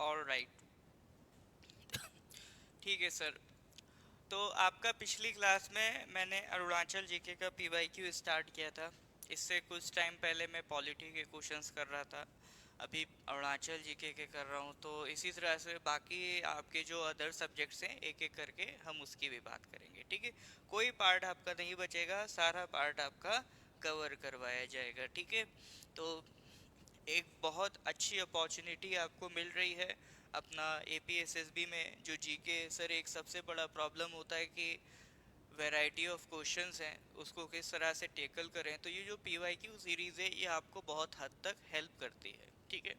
All right. ठीक है sir. तो आपका पिछली क्लास में मैंने अरुणाचल जीके का पीवाईक्यू स्टार्ट किया था। इससे कुछ टाइम पहले मैं पॉलिटी के क्वेश्चंस कर रहा था। अभी अरुणाचल जीके के कर रहा हूँ। तो इसी तरह से बाकी आपके जो अदर सब्जेक्ट्स हैं एक एक करके हम उसकी भी बात करेंगे। ठीक है, कोई पार्ट आपका नहीं बचेगा, सारा पार्ट आपका कवर करवाया जाएगा। ठीक है, तो एक बहुत अच्छी अपॉर्चुनिटी आपको मिल रही है अपना एपीएसएसबी में। जो जीके सर एक सबसे बड़ा प्रॉब्लम होता है कि वैरायटी ऑफ क्वेश्चंस हैं, उसको किस तरह से टेकल करें। तो ये जो पीवाईक्यू सीरीज़ है ये आपको बहुत हद तक हेल्प करती है। ठीक है,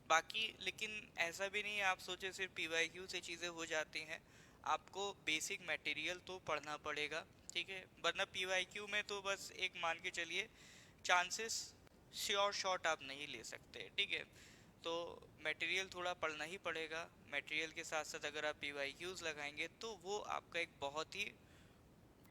बाकी लेकिन ऐसा भी नहीं है आप सोचे सिर्फ पीवाईक्यू से चीज़ें हो जाती हैं। आपको बेसिक मटेरियल तो पढ़ना पड़ेगा। ठीक है, वरना पीवाईक्यू में तो बस एक मान के चलिए चांसेस श्योर शॉट आप नहीं ले सकते। ठीक है, तो मटेरियल थोड़ा पढ़ना ही पड़ेगा। मटेरियल के साथ साथ अगर आप पीवाईक्यूज लगाएंगे तो वो आपका एक बहुत ही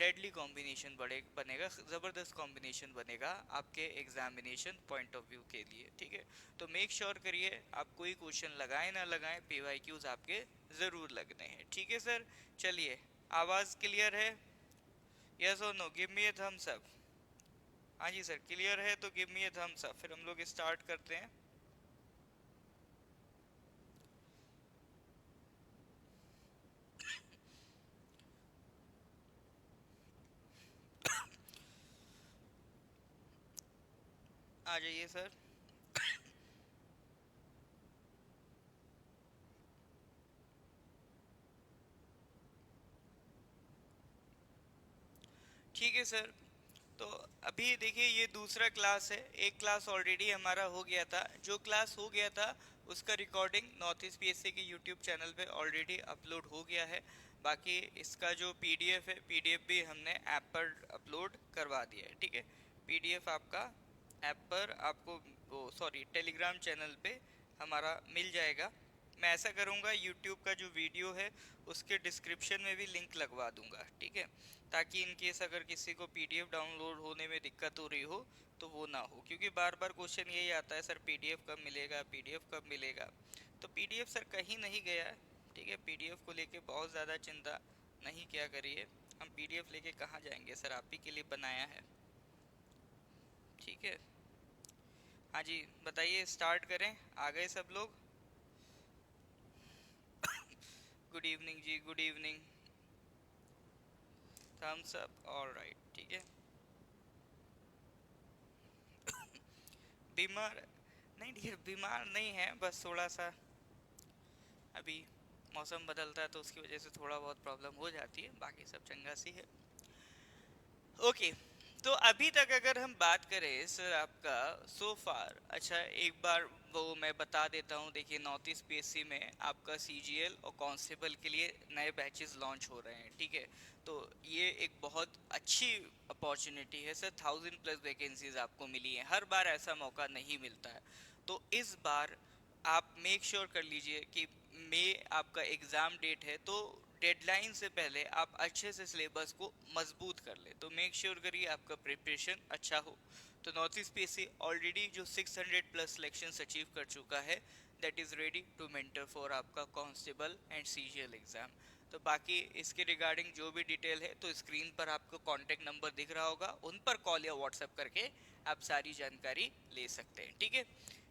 डेडली कॉम्बिनेशन बनेगा, ज़बरदस्त कॉम्बिनेशन बनेगा आपके एग्जामिनेशन पॉइंट ऑफ व्यू के लिए। ठीक है, तो मेक श्योर करिए आप कोई क्वेश्चन लगाएं ना लगाएं, पीवाईक्यूज आपके ज़रूर लगने हैं। ठीक है सर, चलिए आवाज़ क्लियर है? यस और नो, गिव मी ए थम्स अप। हाँ जी सर, क्लियर है तो गिव मी ए थम्स अप, फिर हम लोग स्टार्ट करते हैं। आ जाइए सर। ठीक है सर, तो अभी देखिए ये दूसरा क्लास है। एक क्लास ऑलरेडी हमारा हो गया था। जो क्लास हो गया था उसका रिकॉर्डिंग नॉर्थ ईस्ट पीएससी के यूट्यूब चैनल पे ऑलरेडी अपलोड हो गया है। बाकी इसका जो पीडीएफ है, पीडीएफ भी हमने ऐप पर अपलोड करवा दिया है। ठीक है, पीडीएफ आपका ऐप पर आपको, वो सॉरी टेलीग्राम चैनल पे हमारा मिल जाएगा। मैं ऐसा करूँगा यूट्यूब का जो वीडियो है उसके डिस्क्रिप्शन में भी लिंक लगवा दूंगा। ठीक है, ताकि इन केस अगर किसी को पीडीएफ डाउनलोड होने में दिक्कत हो रही हो तो वो ना हो, क्योंकि बार बार क्वेश्चन यही आता है सर पीडीएफ कब मिलेगा, पीडीएफ कब मिलेगा। तो पीडीएफ सर कहीं नहीं गया है। ठीक है, पीडीएफ को लेके बहुत ज़्यादा चिंता नहीं किया करिए। हम पीडीएफ लेके कहाँ जाएंगे सर, आप ही के लिए बनाया है। ठीक है, हाँ जी बताइए, स्टार्ट करें? आ गए सब लोग? गुड इवनिंग जी, good evening. Thumbs up, all right. ठीक है, बीमार नहीं डियर, बीमार नहीं है, बस थोड़ा सा अभी मौसम बदलता है तो उसकी वजह से थोड़ा बहुत प्रॉब्लम हो जाती है, बाकी सब चंगा सी है। ओके, तो अभी तक अगर हम बात करें सर आपका सो फार, अच्छा एक बार वो मैं बता देता हूँ। देखिए नॉर्थ ईस्ट पीएससी में आपका सीजीएल और कांस्टेबल के लिए नए बैचेस लॉन्च हो रहे हैं। ठीक है, तो ये एक बहुत अच्छी अपॉर्चुनिटी है सर। 1000+ वैकेंसीज आपको मिली हैं, हर बार ऐसा मौका नहीं मिलता है। तो इस बार आप मेक श्योर कर लीजिए कि मई आपका एग्ज़ाम डेट है, तो डेडलाइन से पहले आप अच्छे से सिलेबस को मजबूत कर ले। तो मेक श्योर करिए आपका प्रिपरेशन अच्छा हो। तो नॉर्थ ईस्ट पीएससी ऑलरेडी जो 600+ सिलेक्शन अचीव कर चुका है, that is ready to mentor for आपका कांस्टेबल एंड सीजीएल एग्ज़ाम। तो बाकी इसके रिगार्डिंग जो भी डिटेल है तो स्क्रीन पर आपको कॉन्टैक्ट नंबर दिख रहा होगा, उन पर कॉल या व्हाट्सएप करके आप सारी जानकारी ले सकते हैं। ठीक है,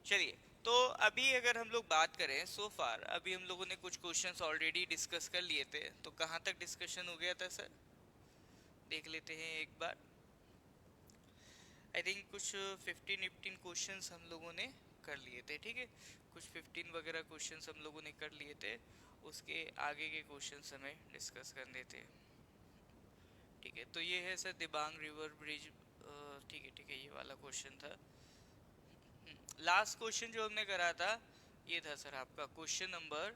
चलिए। तो अभी अगर हम लोग बात करें सो फार, अभी हम लोगों ने कुछ क्वेश्चंस ऑलरेडी डिस्कस कर लिए थे। तो कहाँ तक डिस्कशन हो गया था सर, देख लेते हैं एक बार। आई थिंक कुछ 15-18 क्वेश्चंस हम लोगों ने कर लिए थे। ठीक है, कुछ 15 वगैरह क्वेश्चंस हम लोगों ने कर लिए थे। उसके आगे के क्वेश्चंस हमें डिस्कस करने थे। ठीक है, तो ये है सर दिबांग रिवर ब्रिज। ठीक है, ये वाला क्वेश्चन था। लास्ट क्वेश्चन जो हमने करा था ये था सर आपका क्वेश्चन नंबर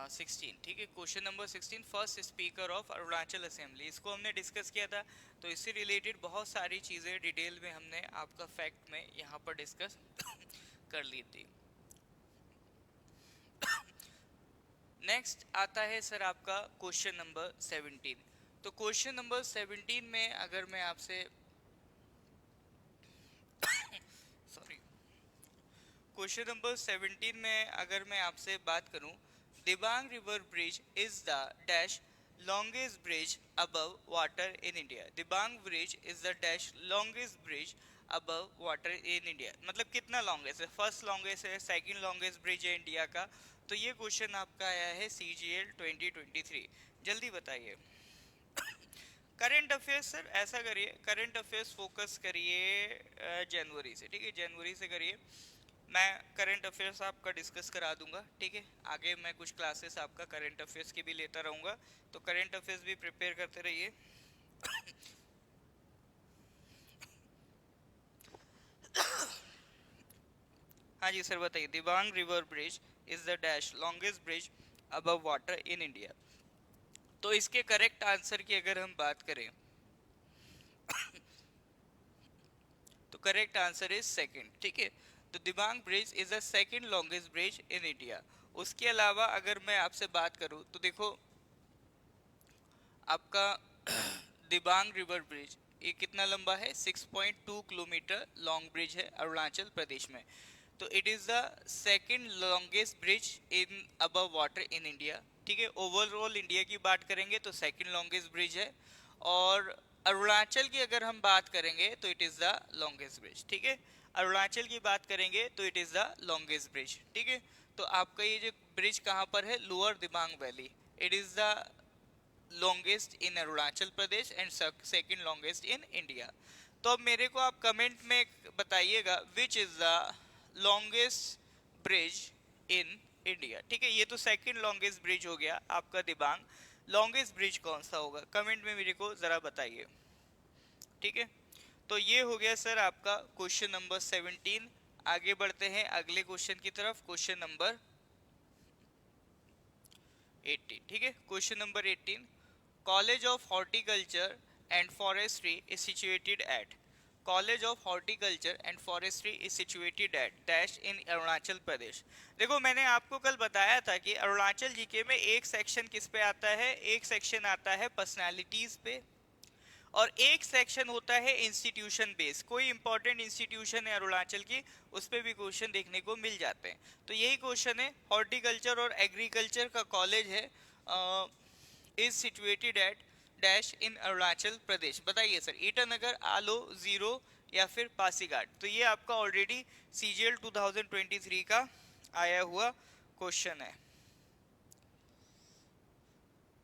16। ठीक है, question number 16, first speaker of Arunachal assembly, इसको हमने डिस्कस किया था। तो इससे रिलेटेड बहुत सारी चीज़ें डिटेल में हमने आपका फैक्ट में यहाँ पर डिस्कस कर ली थी। नेक्स्ट आता है सर आपका क्वेश्चन नंबर 17। तो क्वेश्चन नंबर 17 में अगर मैं आपसे सॉरी, क्वेश्चन नंबर 17 में अगर मैं आपसे बात करूं, Dibang river bridge is the dash longest bridge above water in India. Dibang bridge is the dash longest bridge above water in India. मतलब कितना लॉन्गेस्ट है, फर्स्ट लॉन्गेस्ट है, सेकंड लॉन्गेस्ट ब्रिज है इंडिया का। तो ये क्वेश्चन आपका आया है CGL 2023, जल्दी बताइए। करंट अफेयर्स सर, ऐसा करिए, करंट अफेयर्स फोकस करिए जनवरी से, ठीक है, जनवरी से करिए। मैं करंट अफेयर्स आपका डिस्कस करा दूंगा, ठीक है। आगे मैं कुछ क्लासेस आपका करंट अफेयर्स की भी लेता रहूंगा, तो करंट अफेयर्स भी प्रिपेयर करते रहिए। हाँ जी सर बताइए। Dibang river bridge is the dash longest bridge above water in India. तो इसके करेक्ट आंसर की अगर हम बात करें तो करेक्ट आंसर इज सेकंड, ठीक है। तो Dibang bridge is the second longest bridge in India. उसके अलावा अगर मैं आपसे बात करूं तो देखो आपका दिबांग रिवर ब्रिज ये कितना लंबा है, 6.2 किलोमीटर लॉन्ग ब्रिज है अरुणाचल प्रदेश में। तो it is the second longest bridge in above water in India, ठीक है। ओवरऑल इंडिया की बात करेंगे तो सेकंड लॉन्गेस्ट ब्रिज है, और अरुणाचल की अगर हम बात करेंगे तो it is the longest bridge, ठीक है। अरुणाचल की बात करेंगे तो it is the longest bridge, ठीक है। तो आपका ये जो ब्रिज कहाँ पर है, lower Dibang valley, it is the longest in Arunachal Pradesh and second longest in India. तो अब मेरे को आप कमेंट में बताइएगा विच is the longest bridge in India, ठीक है। ये तो सेकंड लॉन्गेस्ट ब्रिज हो गया आपका दिबांग, लॉन्गेस्ट ब्रिज कौन सा होगा, कमेंट में मेरे को जरा बताइए, ठीक है। तो ये हो गया सर आपका क्वेश्चन नंबर 17। आगे बढ़ते हैं अगले क्वेश्चन की तरफ, क्वेश्चन नंबर 18, ठीक है। Question number 18, college of horticulture and forestry is situated at, college of horticulture and forestry is situated at dash in Arunachal Pradesh. देखो मैंने आपको कल बताया था कि अरुणाचल जीके में एक सेक्शन किस पे आता है, एक सेक्शन आता है पर्सनालिटीज पे, और एक सेक्शन होता है इंस्टीट्यूशन बेस। कोई इंपॉर्टेंट इंस्टीट्यूशन है अरुणाचल की, उस पर भी क्वेश्चन देखने को मिल जाते हैं। तो यही क्वेश्चन है, हॉर्टिकल्चर और एग्रीकल्चर का कॉलेज है, is situated at dash in Arunachal Pradesh. बताइए सर, ईटानगर, आलो, जीरो या फिर पासीघाट। तो ये आपका ऑलरेडी CGL 2023 का आया हुआ क्वेश्चन है।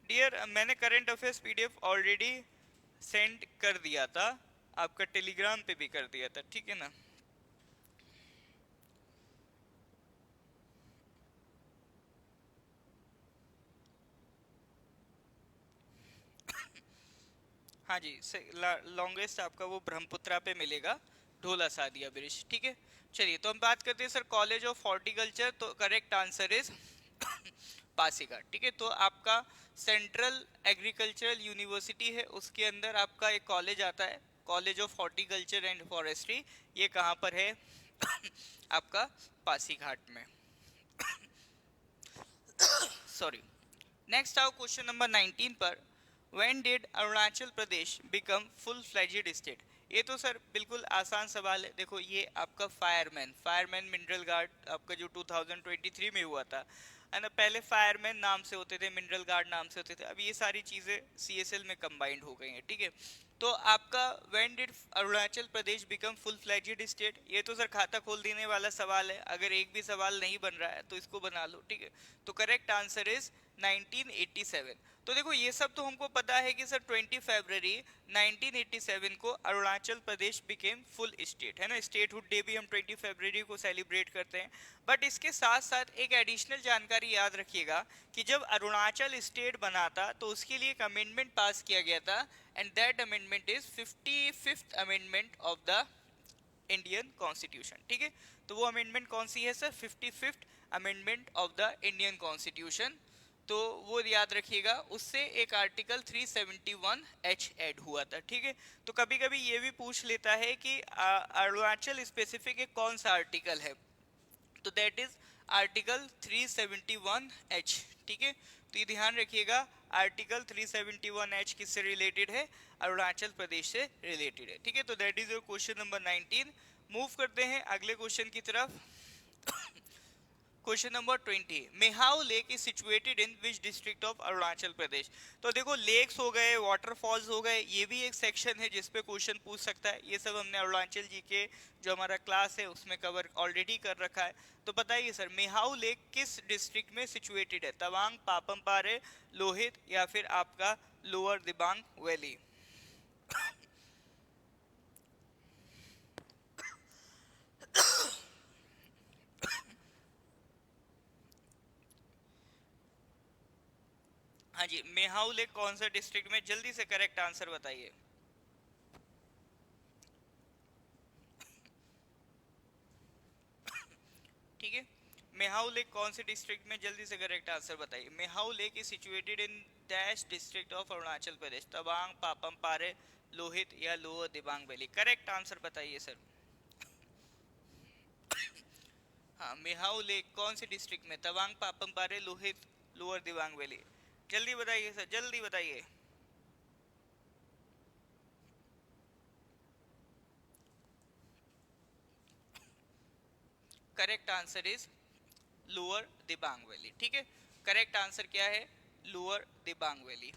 डियर, मैंने current affairs PDF already send कर दिया था, आपका टेलीग्राम पे भी कर दिया था, ठीक है ना। हाँ जी, लॉन्गेस्ट आपका वो ब्रह्मपुत्रा पे मिलेगा, ढोला सादिया ब्रिज, ठीक है। चलिए तो हम बात करते हैं सर कॉलेज ऑफ हॉर्टिकल्चर। तो करेक्ट आंसर इज पासीघाट, ठीक है। तो आपका सेंट्रल एग्रीकल्चरल यूनिवर्सिटी है, उसके अंदर आपका एक कॉलेज आता है, college of horticulture and forestry. ये कहाँ पर है आपका पासीघाट में। सॉरी। नेक्स्ट आओ क्वेश्चन नंबर 19 पर, when did Arunachal Pradesh become full fledged state. ये तो सर बिल्कुल आसान सवाल है। देखो ये आपका फायरमैन मिनरल गार्ड आपका जो 2023 में हुआ था, है ना। पहले फायरमैन नाम से होते थे, मिनरल गार्ड नाम से होते थे, अब ये सारी चीज़ें CSL में कंबाइंड हो गई हैं, ठीक है। तो आपका when did Arunachal Pradesh become full fledged state, ये तो सर खाता खोल देने वाला सवाल है, अगर एक भी सवाल नहीं बन रहा है तो इसको बना लो, ठीक है। तो करेक्ट आंसर इज 1987। तो देखो ये सब तो हमको पता है कि सर 20 फरवरी 1987 को Arunachal Pradesh became full state, है ना। स्टेटहुड डे भी हम 20 फरवरी को सेलिब्रेट करते हैं। बट इसके साथ साथ एक एडिशनल जानकारी याद रखिएगा कि जब अरुणाचल स्टेट बना था तो उसके लिए एक अमेंडमेंट पास किया गया था, and that amendment is 55th amendment of the Indian constitution, ठीक है। तो वो अमेंडमेंट कौन सी है sir, 55th amendment of the Indian constitution. तो वो याद रखिएगा, उससे एक आर्टिकल 371H ऐड हुआ था, ठीक है। तो कभी कभी ये भी पूछ लेता है कि अरुणाचल स्पेसिफिक एक कौन सा आर्टिकल है, तो दैट इज आर्टिकल 371H, ठीक है। तो ये ध्यान रखिएगा, आर्टिकल 371H किससे रिलेटेड है, अरुणाचल प्रदेश से रिलेटेड है, ठीक है। तो that is your question number 19। Move करते हैं अगले क्वेश्चन की तरफ। Question number 20, Mehao lake is situated in which district of Arunachal Pradesh. तो देखो लेक्स हो गए, वाटरफॉल्स हो गए, ये भी एक सेक्शन है जिसपे क्वेश्चन पूछ सकता है। ये सब हमने अरुणाचल जी के जो हमारा क्लास है उसमें कवर ऑलरेडी कर रखा है। तो बताइए सर, मेहाऊ लेक किस डिस्ट्रिक्ट में सिचुएटेड है? तवांग, पापम पारे, लोहित या फिर आपका लोअर दिबांग वैली? हाँ जी, मेहाऊ लेक कौन सा डिस्ट्रिक्ट में? जल्दी से करेक्ट आंसर बताइए। ठीक है, मेहाऊ लेक कौन से डिस्ट्रिक्ट में? जल्दी से करेक्ट आंसर बताइए। Mehao lake is situated in dash district of Arunachal Pradesh, Tawang, Papum Pare, Lohit या lower Dibang valley? Correct answer बताइए सर। हाँ, मेहाऊ लेक कौन से डिस्ट्रिक्ट में? Tawang, Papum Pare, Lohit, lower Dibang valley? जल्दी बताइए सर, जल्दी बताइए। Correct answer is lower Dibang valley. ठीक है, करेक्ट आंसर क्या है? Lower Dibang valley.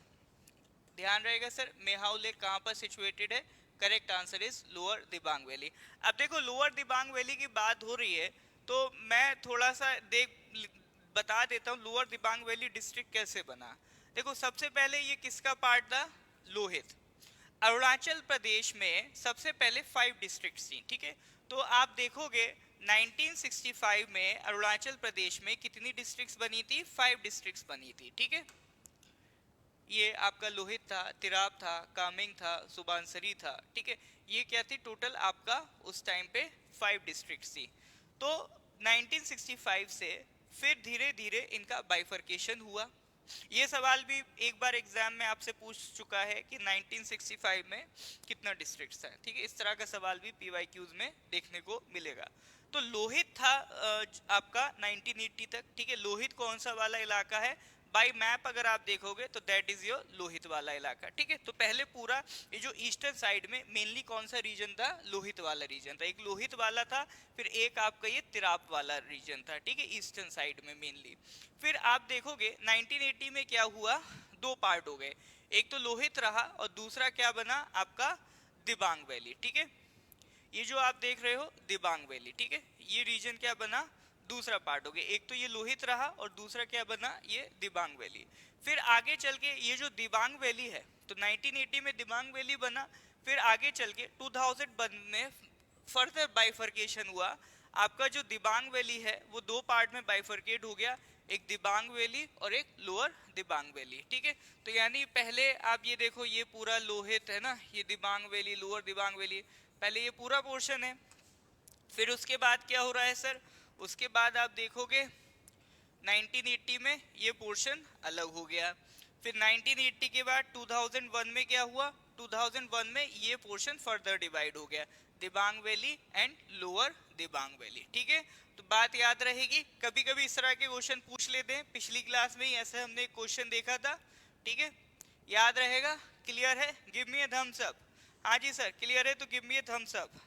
ध्यान रहेगा सर, मेहाऊ लेक कहाँ पर सिचुएटेड है? Correct answer is lower Dibang valley. अब देखो लोअर दिबांग वैली की बात हो रही है तो मैं थोड़ा सा बता देता हूँ लोअर दिबांग वैली डिस्ट्रिक्ट कैसे बना। देखो सबसे पहले ये किसका पार्ट था? लोहित। अरुणाचल प्रदेश में सबसे पहले 5 डिस्ट्रिक्ट्स थी। ठीक है, तो आप देखोगे 1965 में अरुणाचल प्रदेश में कितनी डिस्ट्रिक्ट्स बनी थी? 5 डिस्ट्रिक्ट्स बनी थी। ठीक है, ये आपका लोहित था, तिराप था, कामेंग था, सुबानसरी था। ठीक है, ये क्या थी? टोटल आपका उस टाइम पे 5 डिस्ट्रिक्ट्स थी। तो 1965 से फिर धीरे धीरे इनका बाइफर्केशन हुआ। ये सवाल भी एक बार एग्जाम में आपसे पूछ चुका है कि 1965 में कितना डिस्ट्रिक्ट्स है। ठीक है, इस तरह का सवाल भी पीवाईक्यूज में देखने को मिलेगा। तो लोहित था आपका 1980 तक। ठीक है, लोहित कौन सा वाला इलाका है? बाई मैप अगर आप देखोगे तो दैट इज योर लोहित वाला इलाका। ठीक है, तो पहले पूरा ये जो ईस्टर्न साइड में मेनली कौन सा रीजन था? लोहित वाला रीजन था। एक लोहित वाला था, फिर एक आपका ये तिराप वाला रीजन था। ठीक है, ईस्टर्न साइड में मेनली। फिर आप देखोगे 1980 में क्या हुआ? 2 पार्ट हो गए, एक तो लोहित रहा और दूसरा क्या बना? आपका दिबांग वैली। ठीक है, ये जो आप देख रहे हो दिबांग वैली। ठीक है, ये रीजन क्या बना? दूसरा पार्ट हो गया। एक तो ये लोहित रहा और दूसरा क्या बना? ये दिबांग वैली। फिर आगे चल के ये जो दिबांग वैली है तो 1980 में दिबांग वैली बना। फिर आगे चल के 2001 में फर्दर बाइफर्केशन हुआ। आपका जो दिबांग वैली है वो 2 पार्ट में बाइफर्केट हो गया, एक दिबांग वैली और एक लोअर दिबांग वैली। ठीक है, तो यानी पहले आप ये देखो, ये पूरा लोहित है ना, ये Dibang valley, lower Dibang valley, पहले ये पूरा पोर्शन है। फिर उसके बाद क्या हो रहा है सर? उसके बाद आप देखोगे 1980 में ये पोर्शन अलग हो गया। फिर 1980 के बाद 2001 में क्या हुआ? 2001 में ये पोर्शन फर्दर डिवाइड हो गया, Dibang valley and lower Dibang valley. ठीक है, तो बात याद रहेगी। कभी कभी इस तरह के क्वेश्चन पूछ लेते हैं, पिछली क्लास में ही ऐसे हमने एक क्वेश्चन देखा था। ठीक है, याद रहेगा? क्लियर है? Give me a thumbs up. हाँ जी सर, क्लियर है तो give me a thumbs up.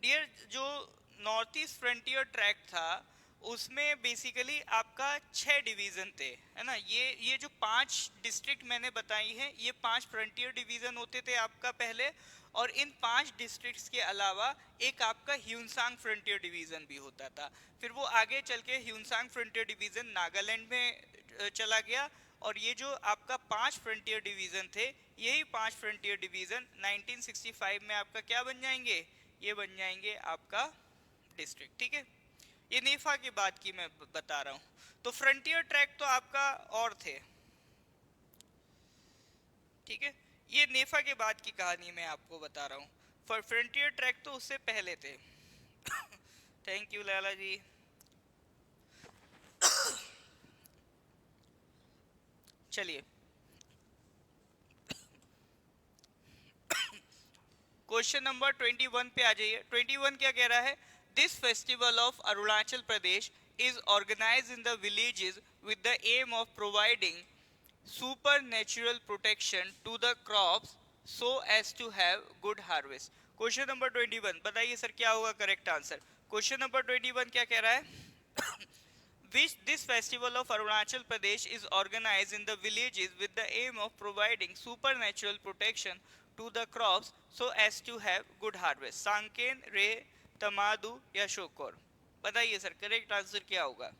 Dear, जो नॉर्थ ईस्ट फ्रंटियर ट्रैक था उसमें बेसिकली आपका 6 डिवीजन थे, है ना। ये जो 5 डिस्ट्रिक्ट मैंने बताई हैं ये 5 फ्रंटियर डिवीजन होते थे आपका पहले। और इन 5 डिस्ट्रिक्ट्स के अलावा एक आपका ह्यूनसांग फ्रंटियर डिवीजन भी होता था। फिर वो आगे चल के ह्यूनसांग फ्रंटियर डिवीजन नागालैंड में चला गया। और ये जो आपका 5 फ्रंटियर डिवीजन थे, यही 5 फ्रंटियर डिवीजन 1965 में आपका क्या बन जाएंगे? ये बन जाएंगे आपका डिस्ट्रिक्ट। ठीक है, ये नेफा की बात की मैं बता रहा हूँ। तो फ्रंटियर ट्रैक तो आपका और थे। ठीक है, ये नेफा के बाद की कहानी मैं आपको बता रहा हूँ। फ्रंटियर ट्रैक तो उससे पहले थे। थैंक यू लाला जी। चलिए क्वेश्चन नंबर 21 पे आ जाइए। 21 क्या कह रहा है? This festival of Arunachal Pradesh is organise in the villages with the aim of providing supernatural protection to the crops so as to have good harvest. Question number 21 बताइए सर क्या होगा करेक्ट आंसर। क्वेश्चन नंबर 21 क्या कह रहा है which this festival of Arunachal Pradesh is organized in the villages with the aim of providing supernatural protection to the crops so as to have good harvest। Sangken, रे, तमादू या शोकोर। बताइए sir correct answer क्या होगा।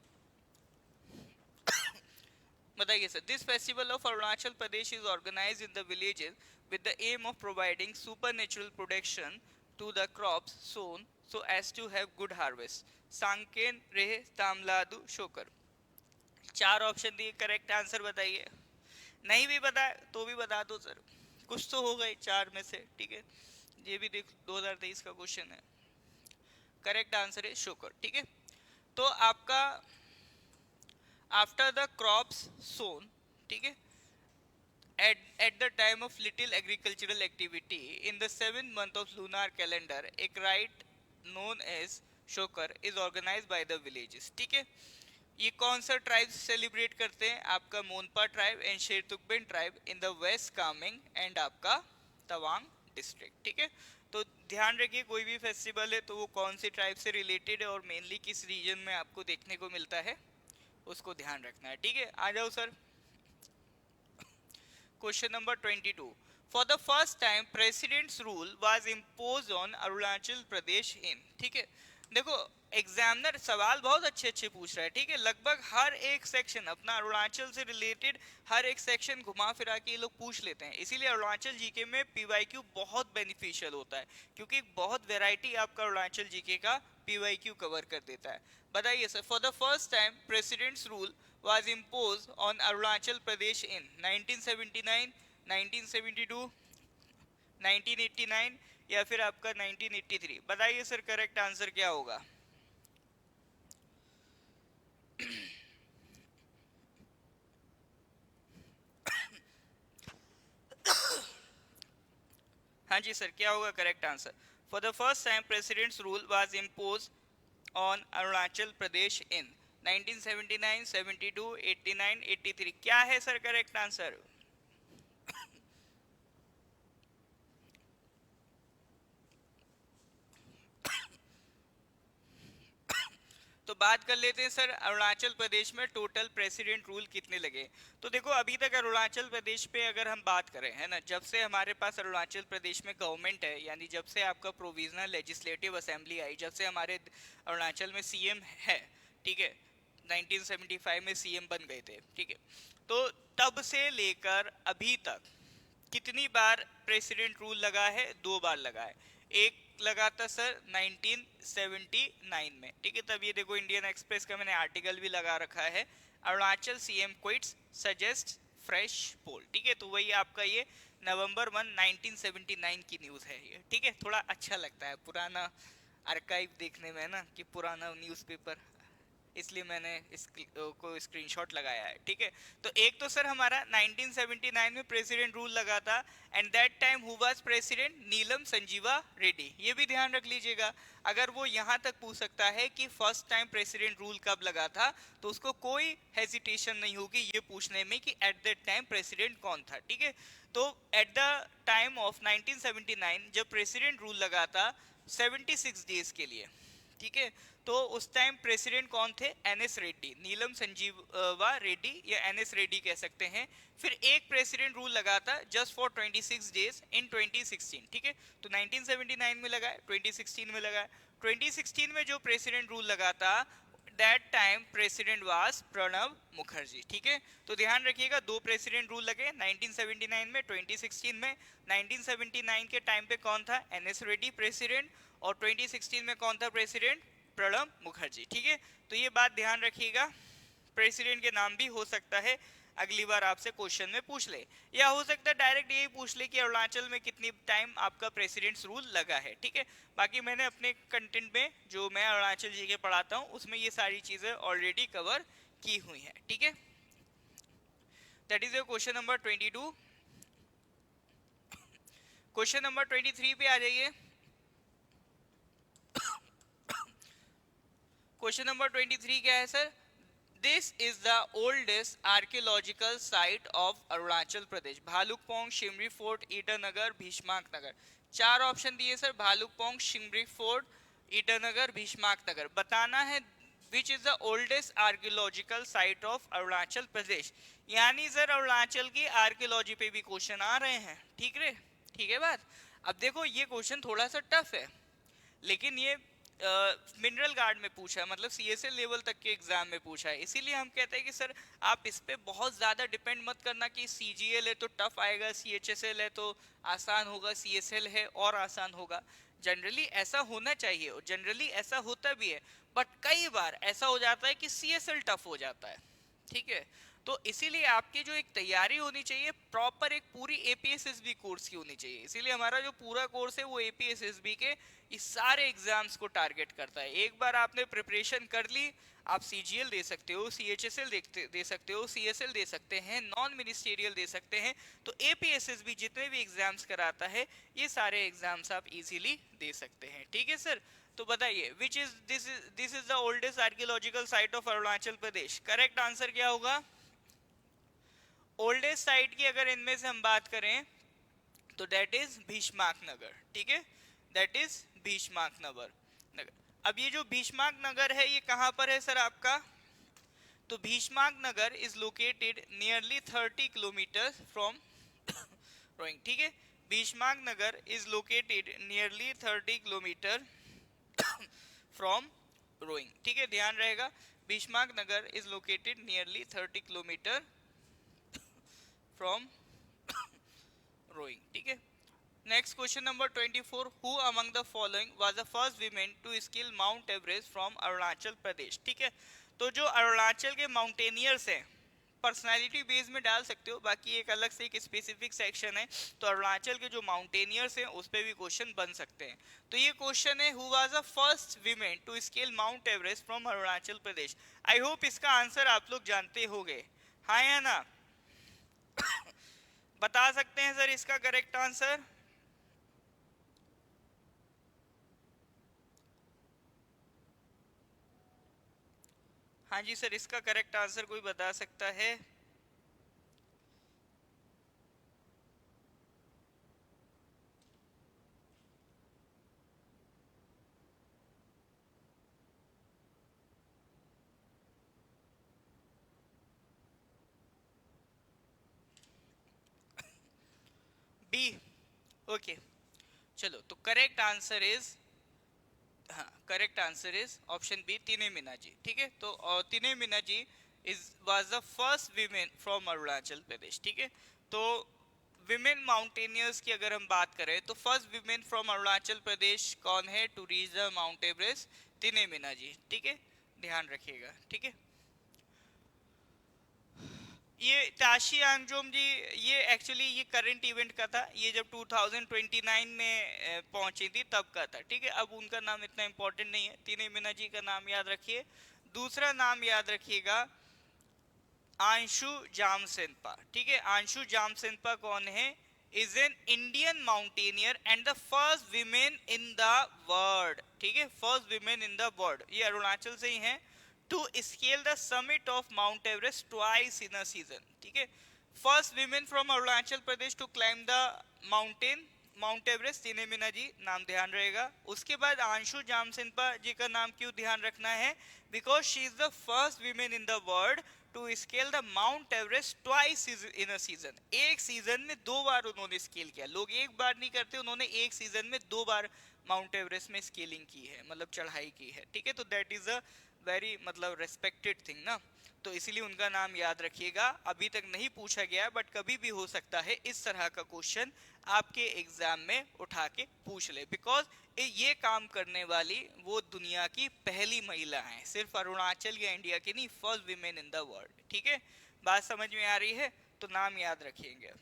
बताइए sir. This festival of Arunachal Pradesh is organised in the villages with the aim of providing supernatural protection to the crops sown so as to have good harvest. Sanken, Reh, Tamladu, Shokar. चार option दिए, correct answer बताइए। नहीं भी पता तो भी बता दो सर, कुछ तो हो गए चार में से, ठीक है। ये भी देख 2023 का क्वेश्चन है। करेक्ट आंसर है शोकर, ठीक है। तो आपका आफ्टर द क्रॉप्स सोन, ठीक है, at the time of little agricultural activity in the 7th month of lunar calendar एक rite known as shocker is organized by the villages। ठीक है, ये कौन सा ट्राइब सेलिब्रेट करते हैं? आपका Monpa tribe and Sherdukpen tribe in the waste Kameng and आपका तवांग डिस्ट्रिक्ट। ठीक है, तो ध्यान रखिए कोई भी फेस्टिवल है तो वो कौन सी ट्राइब से रिलेटेड है और मेनली किस रीजन में आपको देखने को मिलता है, उसको ध्यान रखना है। ठीक है, आ जाओ sir. Question number 22। For the first time president's rule was imposed on Arunachal Pradesh in. ठीक है, देखो एग्जामिनर सवाल बहुत अच्छे अच्छे पूछ रहा है। ठीक है, लगभग हर एक सेक्शन अपना अरुणाचल से रिलेटेड हर एक सेक्शन घुमा फिरा के ये लोग पूछ लेते हैं। इसीलिए अरुणाचल जीके में पीवाईक्यू बहुत बेनिफिशियल होता है, क्योंकि बहुत वैरायटी आपका अरुणाचल जीके का पीवाईक्यू कवर कर देता है। बताइए sir. For the first time president's rule was imposed on Arunachal Pradesh in 1979, 1972, 1989 या फिर आपका 1983। बताइए सर करेक्ट आंसर क्या होगा। हाँ जी सर, क्या होगा correct answer. For the first time president's rule was imposed on Arunachal Pradesh इन 1979, 72, 89, 83। क्या है सर करेक्ट आंसर। तो बात कर लेते हैं सर अरुणाचल प्रदेश में टोटल प्रेसिडेंट रूल कितने लगे। तो देखो अभी तक अरुणाचल प्रदेश पे अगर हम बात करें, है ना, जब से हमारे पास अरुणाचल प्रदेश में गवर्नमेंट है, यानी जब से आपका प्रोविजनल लेजिस्लेटिव असेंबली आई, जब से हमारे अरुणाचल में सीएम है, ठीक है, 1975 में सीएम बन गए थे, ठीक है, तो तब से लेकर अभी तक कितनी बार प्रेसिडेंट रूल लगा है? 2 बार लगा है। एक लगा था सर 1979 में, ठीक है, तब ये देखो इंडियन एक्सप्रेस का मैंने आर्टिकल भी लगा रखा है, Arunachal CM quits suggest fresh poll. ठीक है, तो वही आपका ये नवंबर 1 1979 की न्यूज़ है ये। ठीक है, थोड़ा अच्छा लगता है पुराना आर्काइव देखने में ना, कि पुराना न्यूज़पेपर, इसलिए मैंने को स्क्रीनशॉट लगाया है। ठीक है, तो एक तो सर हमारा 1979 में प्रेसिडेंट रूल लगा था, and that time who was president? Neelam Sanjiva Reddy. ये भी ध्यान रख लीजिएगा, अगर वो यहाँ तक पूछ सकता है कि फर्स्ट टाइम प्रेसिडेंट रूल कब लगा था, तो उसको कोई हेजिटेशन नहीं होगी ये पूछने में कि एट दैट टाइम प्रेसिडेंट कौन था। ठीक है, तो एट द टाइम ऑफ 1979 जब प्रेसिडेंट रूल लगा था 76 डेज के लिए, ठीक है, तो उस टाइम प्रेसिडेंट कौन थे? एनएस रेड्डी, नीलम संजीवा रेड्डी या एनएस रेड्डी कह सकते हैं। फिर एक प्रेसिडेंट रूल लगा था जस्ट फॉर 26 डेज इन 2016। ठीक है, तो 1979 में लगा है, 2016 में लगा है। 2016 में जो प्रेसिडेंट रूल लगा था that time president was Pranab Mukherjee. ठीक है, तो ध्यान रखिएगा 2 प्रेसिडेंट रूल लगे 1979 में, 2016 में। 1979 के टाइम पे कौन था? एनएस रेड्डी प्रेसिडेंट, और 2016 में कौन था प्रेसिडेंट? प्रणब मुखर्जी। ठीक है, तो ये बात ध्यान रखिएगा, प्रेसिडेंट के नाम भी हो सकता है अगली बार आपसे क्वेश्चन में पूछ ले, या हो सकता है डायरेक्ट यही पूछ ले कि अरुणाचल में कितनी टाइम आपका प्रेसिडेंट्स रूल लगा है। ठीक है, बाकी मैंने अपने कंटेंट में जो मैं अरुणाचल जी के पढ़ाता हूँ उसमें ये सारी चीजें ऑलरेडी कवर की हुई है। ठीक है, that is your question number 22। Question number 23 पे आ जाइए। क्वेश्चन नंबर 23 क्या है sir? This is the oldest archaeological site of Arunachal Pradesh. Bhalukpong, Shimri fort, Itanagar, Bhismak Nagar. चार ऑप्शन दिए सर, भालुकपोंग, शिमरी फोर्ट, ईटानगर, भीष्माक नगर। बताना है which is the oldest archaeological site of Arunachal Pradesh. यानी सर अरुणाचल की आर्कियोलॉजी पे भी क्वेश्चन आ रहे हैं। ठीक है बात। अब देखो ये क्वेश्चन थोड़ा सा टफ है, लेकिन ये मिनरल गार्ड में पूछा है, मतलब सीएसएल लेवल तक के एग्जाम में पूछा है। इसीलिए हम कहते हैं कि सर आप इस पे बहुत ज्यादा डिपेंड मत करना कि सीजीएल है तो टफ आएगा, सीएचएसएल है तो आसान होगा, सीएसएल है और आसान होगा। जनरली ऐसा होना चाहिए और जनरली ऐसा होता भी है, बट कई बार ऐसा हो जाता है कि सीएसएल टफ हो जाता है। ठीक है, तो इसीलिए आपकी जो एक तैयारी होनी चाहिए प्रॉपर, एक पूरी एपीएसएसबी कोर्स की होनी चाहिए। इसीलिए हमारा जो पूरा कोर्स है वो एपीएसएसबी के इस सारे एग्जाम्स को टारगेट करता है। एक बार आपने प्रिपरेशन कर ली, आप सीजीएल दे सकते हो, सीएचएसएल दे सकते हो, सीएसएल दे सकते हैं, नॉन मिनिस्टेरियल दे सकते हैं। तो एपीएसएसबी जितने भी एग्जाम्स कराता है ये सारे एग्जाम्स आप इजीली दे सकते हैं। ठीक है सर, तो बताइए which is this is the oldest archaeological site of Arunachal Pradesh. Correct answer क्या होगा? ओल्डेस्ट साइट की अगर इनमें से हम बात करें तो दैट इज भीष्माक नगर। ठीक है, दैट इज भीष्माक नगर। अब ये जो भीष्माक नगर है ये कहां पर है सर आपका? तो Bhismak Nagar is located nearly 30 kilometre from Roing. ठीक है, Bhismak Nagar is located nearly 30 kilometre from Roing. ठीक है, ध्यान रहेगा, Bhismak Nagar is located nearly 30 kilometre from Roing. ठीक है, next question number 24, who among the following was the first women to scale Mount Everest from Arunachal Pradesh. ठीक है, तो जो अरुणाचल के माउंटेनियर्स हैं, पर्सनालिटी बेस में डाल सकते हो, बाकी एक अलग से एक स्पेसिफिक सेक्शन है, तो अरुणाचल के जो माउंटेनियर्स हैं उस पर भी क्वेश्चन बन सकते हैं। तो ये क्वेश्चन है, who was the first women to scale Mount Everest from Arunachal Pradesh. I hope इसका आंसर आप लोग जानते होंगे, हाँ या ना? बता सकते हैं सर इसका करेक्ट आंसर? हाँ जी सर, इसका करेक्ट आंसर कोई बता सकता है? बी। ओके, चलो, तो करेक्ट आंसर इज, हाँ, correct answer is option B, Tine Mena ji. ठीक है, तो Tine Mena ji is was the first women from Arunachal Pradesh. ठीक है, तो विमेन माउंटेनियर्स की अगर हम बात करें तो first women from Arunachal Pradesh कौन है to reach the Mount Everest? Tine Mena ji. ठीक है, ध्यान रखिएगा। ठीक है, ये ताशी यांगजोम जी, ये एक्चुअली ये करंट इवेंट का था, ये जब 2029 में पहुंची थी तब का था। ठीक है, अब उनका नाम इतना इंपॉर्टेंट नहीं है। तिने मीना जी का नाम याद रखिए। दूसरा नाम याद रखिएगा, आंशु जामसेनपा। ठीक है, आंशु जामसेनपा कौन है? Is an Indian mountaineer and the first women in the world. ठीक है, first women in the world, ये अरुणाचल से ही है, to scale the summit of Mount Everest twice in a season. ठीक है, first women from Arunachal Pradesh to climb the mountain Mount Everest, Tine Mena जी, नाम ध्यान रहेगा। उसके बाद आंशु जामसेनपा जी का नाम क्यों ध्यान रखना है? Because she is the first women in the world to scale the Mount Everest twice in a season. एक सीजन में दो बार उन्होंने स्केल किया। लोग एक बार नहीं करते, उन्होंने एक सीजन में दो बार माउंट एवरेस्ट में स्केलिंग की है, मतलब चढ़ाई की है। ठीक है, तो दैट इज अ वेरी मतलब रेस्पेक्टेड थिंग ना, तो इसीलिए उनका नाम याद रखिएगा। अभी तक नहीं पूछा गया, बट कभी भी हो सकता है इस तरह का क्वेश्चन आपके एग्जाम में उठा के पूछ ले, बिकॉज ये काम करने वाली वो दुनिया की पहली महिला है, सिर्फ अरुणाचल या इंडिया की नहीं, first women in the world. ठीक है, बात समझ में आ रही है? तो नाम याद रखिएगा।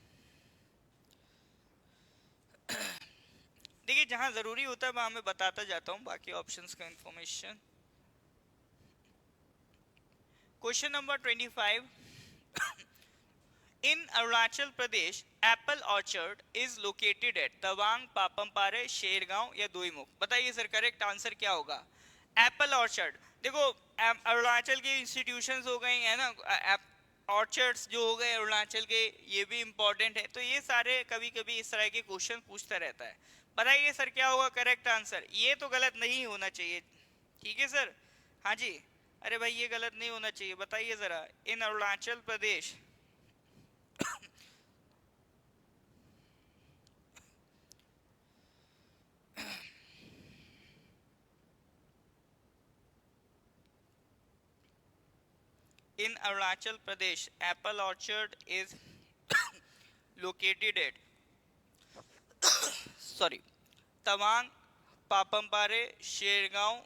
देखिए, जहां जरूरी होता है वहां मैं बताता जाता हूँ बाकी ऑप्शंस का information. Question number 25, in Arunachal Pradesh, apple orchard is located at Tawang, Papum पारे, शेरगांव या दोईमुख। बताइए सर करेक्ट आंसर क्या होगा? एप्पल ऑर्चर्ड, देखो अरुणाचल के इंस्टीट्यूशंस हो गए हैं ना, ऑर्चर्ड्स जो हो गए अरुणाचल के, ये भी इम्पोर्टेंट है। तो ये सारे कभी कभी इस तरह के क्वेश्चन पूछता रहता है। बताइए सर क्या होगा करेक्ट आंसर? ये तो गलत नहीं होना चाहिए, ठीक है सर? हाँ जी, अरे भाई ये गलत नहीं होना चाहिए, बताइए जरा। इन अरुणाचल प्रदेश in Arunachal Pradesh, apple orchard is located at sorry Tawang, पापमपारे, Shergaon,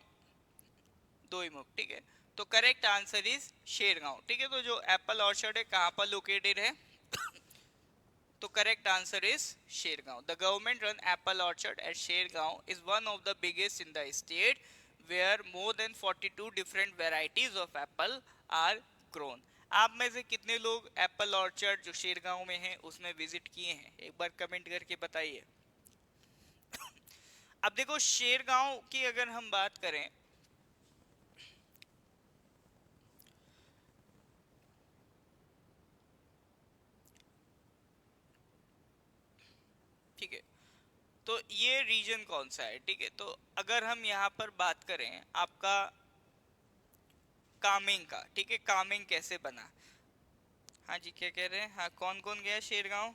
Doimukh, ठीक है? तो करेक्ट आंसर इज शेरगांव, ठीक है? तो जो एप्पल ऑर्चर्ड है कहाँ पर लोकेटेड है? तो correct answer is Shergaon. The government run apple orchard at Shergaon is one of the biggest in the state where more than 42 different varieties of apple are grown. आप में से कितने लोग एप्पल ऑर्चर्ड जो शेरगांव में है उसमें विजिट किए हैं? एक बार कमेंट करके बताइए। अब देखो शेरगांव की अगर हम बात करें, ठीक है, तो ये रीजन कौन सा है? ठीक है, तो अगर हम यहाँ पर बात करें आपका कामेंग का, ठीक है, कामेंग कैसे बना? हाँ जी, क्या कह रहे हैं? हाँ, कौन कौन गया शेरगांव?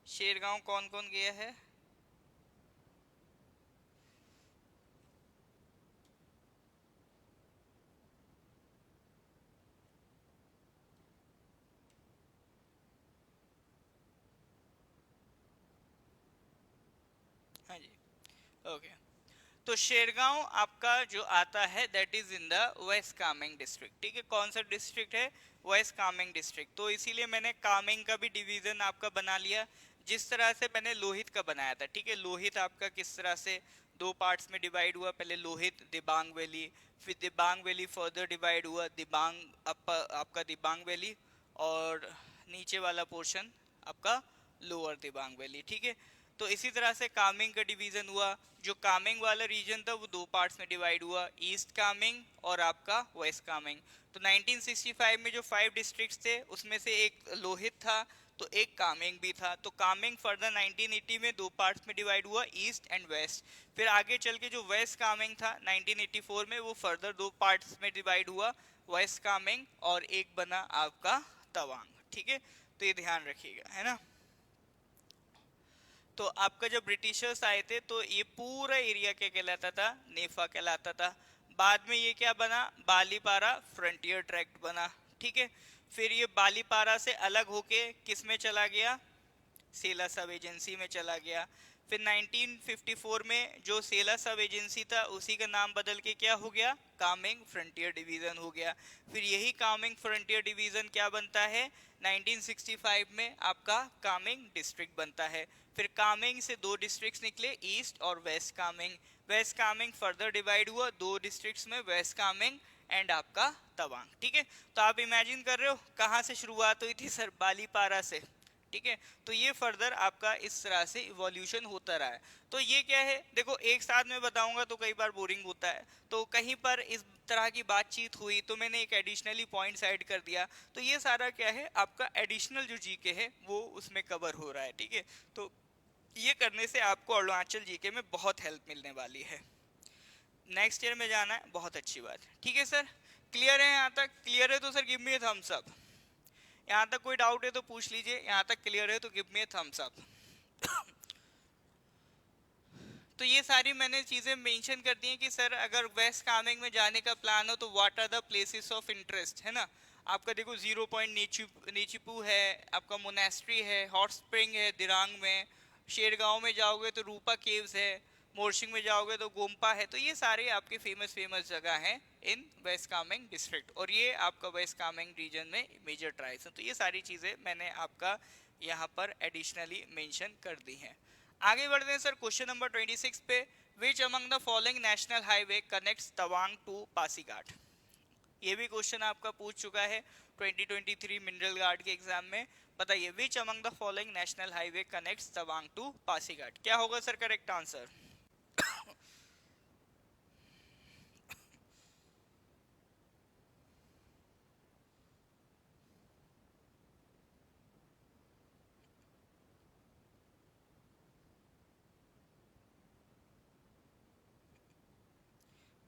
शेरगांव कौन कौन गया है? हाँ जी, ओके। तो शेरगांव आपका जो आता है that is in the waste Kameng district, ठीक है? कौन सा डिस्ट्रिक्ट है? West Kameng district. तो इसीलिए मैंने कामेंग का भी डिवीजन आपका बना लिया, जिस तरह से मैंने लोहित का बनाया था, ठीक है? लोहित आपका किस तरह से दो पार्ट्स में डिवाइड हुआ, पहले लोहित दिबांग वैली, फिर दिबांग वैली फर्दर डिवाइड हुआ दिबांग आपका दिबांग वैली, और नीचे वाला पोर्शन आपका लोअर दिबांग वैली, ठीक है? तो इसी तरह से कामेंग का डिवीजन हुआ। जो कामेंग वाला रीजन था वो दो पार्ट्स में डिवाइड हुआ, ईस्ट कामेंग और आपका वेस्ट कामेंग। तो 1965 में जो 5 डिस्ट्रिक्ट्स थे उसमें से एक लोहित था, तो एक कामेंग भी था। तो कामेंग फर्दर 1980 में दो पार्ट्स में डिवाइड हुआ, ईस्ट एंड वेस्ट। फिर आगे चल के जो वेस्ट कामेंग था 1984 में, वो फर्दर दो पार्ट्स में डिवाइड हुआ, वेस्ट कामेंग, और एक बना आपका तवांग, ठीक है? तो ये ध्यान रखिएगा, है ना? तो आपका जब ब्रिटिशर्स आए थे तो ये पूरा एरिया क्या कहलाता था? नेफा कहलाता था। बाद में ये क्या बना? बालीपारा फ्रंटियर ट्रैक्ट बना, ठीक है? फिर ये बालीपारा से अलग होके किस में चला गया? सेला सब एजेंसी में चला गया। फिर 1954 में जो सेला सब एजेंसी था उसी का नाम बदल के क्या हो गया? कामेंग फ्रंटियर डिवीजन हो गया। फिर यही कामेंग फ्रंटियर डिवीजन क्या बनता है? 1965 में आपका कामेंग डिस्ट्रिक्ट बनता है। फिर कामेंग से दो डिस्ट्रिक्ट्स निकले, ईस्ट और West Kameng. West Kameng further divide हुआ दो डिस्ट्रिक्ट्स में, वेस्ट कामेंग एंड आपका तवांग, ठीक है? तो आप इमेजिन कर रहे हो कहाँ से शुरुआत हुई थी सर? बालीपारा से, ठीक है? तो ये फर्दर आपका इस तरह से इवोल्यूशन होता रहा है। तो ये क्या है? देखो एक साथ में बताऊंगा तो कई बार बोरिंग होता है, तो कहीं पर इस तरह की बातचीत हुई तो मैंने एक एडिशनली पॉइंट्स ऐड कर दिया। तो ये सारा क्या है? आपका एडिशनल जो जीके है वो उसमें कवर हो रहा है, ठीक है? तो ये करने से आपको अरुणाचल जीके में बहुत हेल्प मिलने वाली है। नेक्स्ट ईयर में जाना है, बहुत अच्छी बात, ठीक है सर? क्लियर है यहाँ तक? क्लियर है तो सर गिव मी ए थम्स अप। यहाँ तक कोई डाउट है तो पूछ लीजिए, यहाँ तक क्लियर है तो गिव मी ए थम्स अप। तो ये सारी मैंने चीज़ें मेंशन कर दी हैं कि सर अगर वेस्ट कामेंग में जाने का प्लान हो तो what are the places of interest, है ना? आपका देखो 0 पॉइंट नीचिपू है, आपका मोनेस्ट्री है, हॉट स्प्रिंग है दिरांग में, शेरगांव में जाओगे तो रूपा केव्स है, मोर्शिंग में जाओगे तो गोम्पा है। तो ये सारे आपके फेमस फेमस जगह हैं इन वेस्ट कामेंग डिस्ट्रिक्ट, और ये आपका वेस्ट कामेंग रीजन में मेजर ट्राइब्स हैं। तो ये सारी चीज़ें मैंने आपका यहाँ पर एडिशनली मेंशन कर दी हैं। आगे बढ़ते हैं सर क्वेश्चन नंबर 26 पे। Which among the following national highway connects Tawang to Pasighat? ये भी क्वेश्चन आपका पूछ चुका है 2023 मिनरल गार्ड के एग्जाम में। बताइए which among the following national highway connects Tawang to Pasighat? क्या होगा सर करेक्ट आंसर?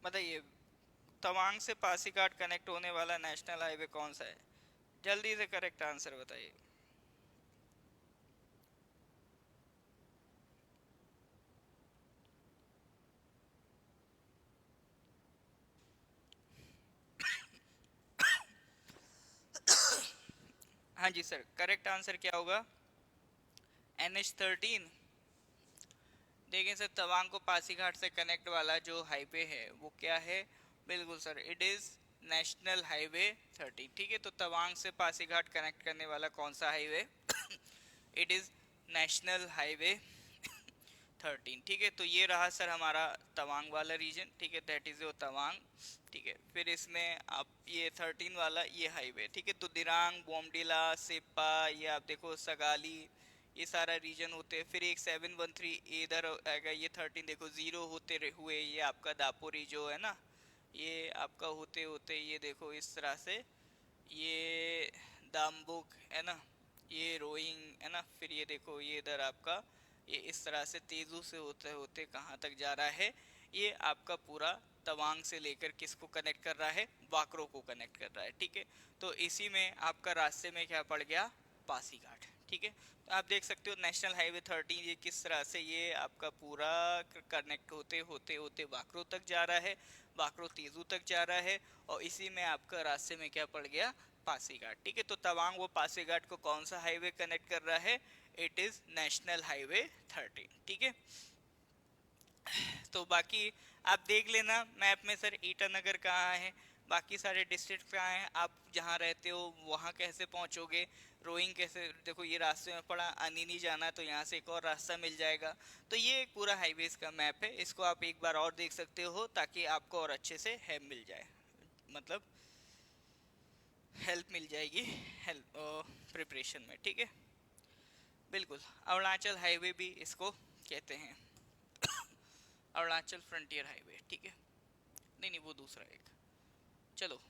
बताइए, तवांग से पासीघाट कनेक्ट होने वाला नेशनल हाईवे कौन सा है? जल्दी से करेक्ट आंसर बताइए। हाँ जी सर, करेक्ट आंसर क्या होगा? NH13। देखिए सर, तवांग को पासीघाट से कनेक्ट वाला जो हाईवे है वो क्या है? बिल्कुल sir, it is national highway 30। ठीक है, तो तवांग से पासीघाट कनेक्ट करने वाला कौन सा highway? It is national highway 13। ठीक है, तो ये रहा सर हमारा तवांग वाला रीजन। ठीक है, दैट इज योर तवांग। ठीक है, फिर इसमें आप ये 13 वाला ये हाईवे। ठीक है, तो दिरांग, बोमडिला, सेप्पा, ये आप देखो सगाली, ये सारा रीजन होते हैं। फिर एक 713 इधर आएगा, ये 13 देखो जीरो होते हुए ये आपका दापोरी जो है ना, ये आपका होते होते ये देखो इस तरह से ये दाम्बुक है ना, ये रोइंग है ना, फिर ये देखो ये इधर आपका ये इस तरह से तेजू से होते होते कहाँ तक जा रहा है? ये आपका पूरा तवांग से लेकर किसको कनेक्ट कर रहा है? वाकरो को कनेक्ट कर रहा है। ठीक है, तो इसी में आपका रास्ते में क्या पड़ गया? पासीघाट। ठीक है, तो आप देख सकते हो नेशनल हाईवे 13 ये किस तरह से ये आपका पूरा कनेक्ट होते होते होते वाकरो तक जा रहा है, वाकरो तेजू तक जा रहा है, और इसी में आपका रास्ते में क्या पड़ गया? पासीघाट। ठीक है, तो तवांग वो पासीघाट को कौन सा हाईवे कनेक्ट कर रहा है? It is national highway 13। ठीक है, तो बाकी आप देख लेना मैप में सर ईटानगर कहाँ है, बाकी सारे डिस्ट्रिक्ट कहाँ हैं, आप जहाँ रहते हो वहाँ कैसे पहुँचोगे, रोइंग कैसे, देखो ये रास्ते में पड़ा, अनिनी जाना है तो यहाँ से एक और रास्ता मिल जाएगा। तो ये एक पूरा हाईवेज का मैप है, इसको आप एक बार और देख सकते हो ताकि आपको और अच्छे से हेल्प मिल जाए, मतलब हेल्प मिल जाएगी हेल्प प्रिपरेशन में। ठीक है, बिल्कुल, अरुणाचल हाईवे भी इसको कहते हैं, अरुणाचल फ्रंटियर हाईवे। ठीक है, नहीं नहीं वो दूसरा एक। चलो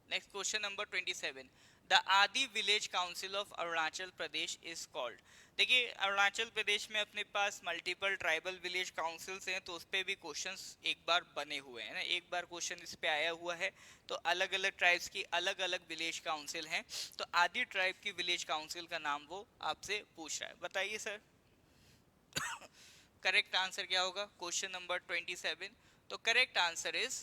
नेक्स्ट क्वेश्चन नंबर 27। द आदि village council of Arunachal Pradesh is called. देखिए अरुणाचल प्रदेश में अपने पास मल्टीपल ट्राइबल विलेज काउंसिल्स हैं, तो उस पर भी क्वेश्चंस एक बार बने हुए हैं ना, एक बार क्वेश्चन इस पे आया हुआ है। तो अलग अलग ट्राइब्स की अलग अलग विलेज काउंसिल हैं, तो आदि ट्राइब की विलेज काउंसिल का नाम वो आपसे पूछ रहा है, बताइए सर। करेक्ट आंसर क्या होगा क्वेश्चन नंबर 27? तो करेक्ट आंसर इज